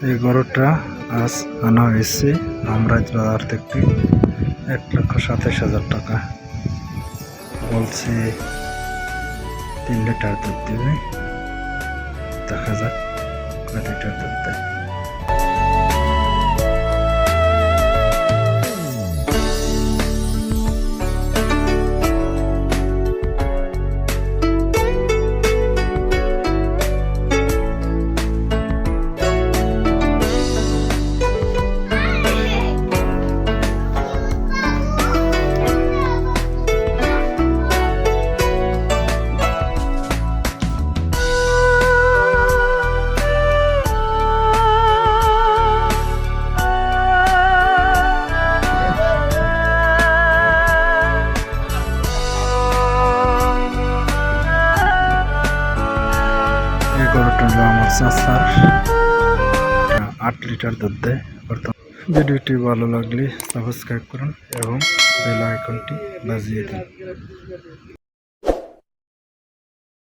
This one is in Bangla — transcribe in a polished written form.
এই গরুটা আজ আনা হয়েছে আমরাজ বাজার থেকে ১,২৭,০০০ টাকা বলছে। ৩ লিটার দুধ দেবে, দেখা যাক কয় লিটার দুধ দেয়। গরুটা হলো আমার চাচার, ৮ লিটার দুধ দেয়। ভিডিওটি ভালো লাগলে সাবস্ক্রাইব করুন এবং বেল আইকনটি বাজিয়ে দিন।